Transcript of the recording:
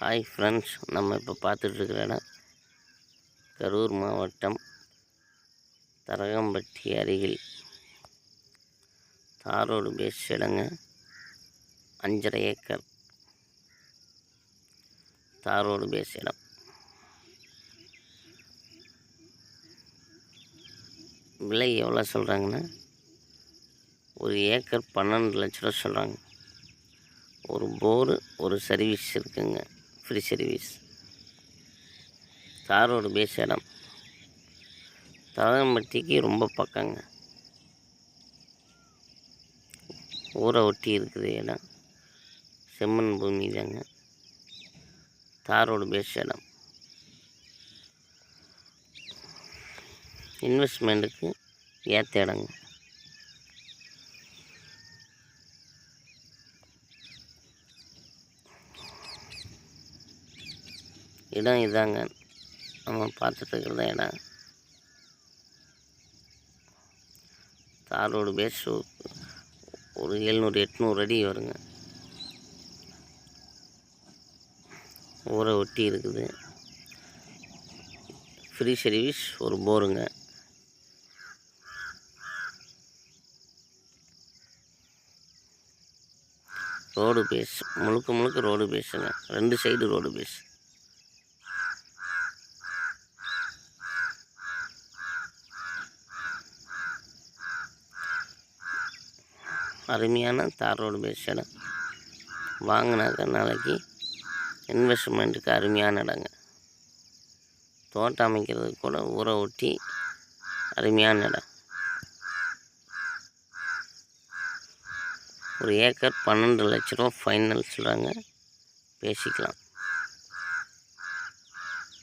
Hi friends, நம்ம இப்போ பார்த்துட்ருக்கிற இடம் கரூர் மாவட்டம் தரகம்பட்டி அருகில் தாரோடு பேஸ் இடங்க. 5.5 ஏக்கர் தாரோடு பேஸ் இடம். விலை எவ்வளோ சொல்கிறாங்கன்னா, ஒரு ஏக்கர் 12 லட்ச ரூபா சொல்கிறாங்க. ஒரு போரு, ஒரு சர்வீஸ் இருக்குங்க, ஃப்ரீ சர்வீஸ். தாரோடு பேஸ் இடம். தரகம்பட்டிக்கு ரொம்ப பக்கங்க. ஊரை ஒட்டி இருக்குது இடம். செம்மண் பூமி தாங்க. தாரோடு பேஸ் இடம். இன்வெஸ்ட்மெண்ட்டுக்கு ஏற்ற இடங்க. இடம் இதாங்க, நம்ம பார்த்துட்டு இருக்கிற இடம். தாரோடு பேஸ் ஒரு 700-800 அடி வருங்க. ஊரை ஒட்டி இருக்குது. ஃப்ரீ சர்வீஸ், ஒரு போருங்க. ரோடு பேஸ், முழுக்க ரோடு பேஸுங்க. 2 சைடு ரோடு பேஸ். அருமையான தார் ரோடு பேஸ் இடம். வாங்கினாக்க நாளைக்கு இன்வெஸ்ட்மெண்ட்டுக்கு அருமையான இடங்க. தோட்டம் அமைக்கிறதுக்கு கூட ஊரை ஒட்டி அருமையான இடம். ஒரு ஏக்கர் 12 லட்ச ரூபா ஃபைனல் சொல்கிறாங்க. பேசிக்கலாம்.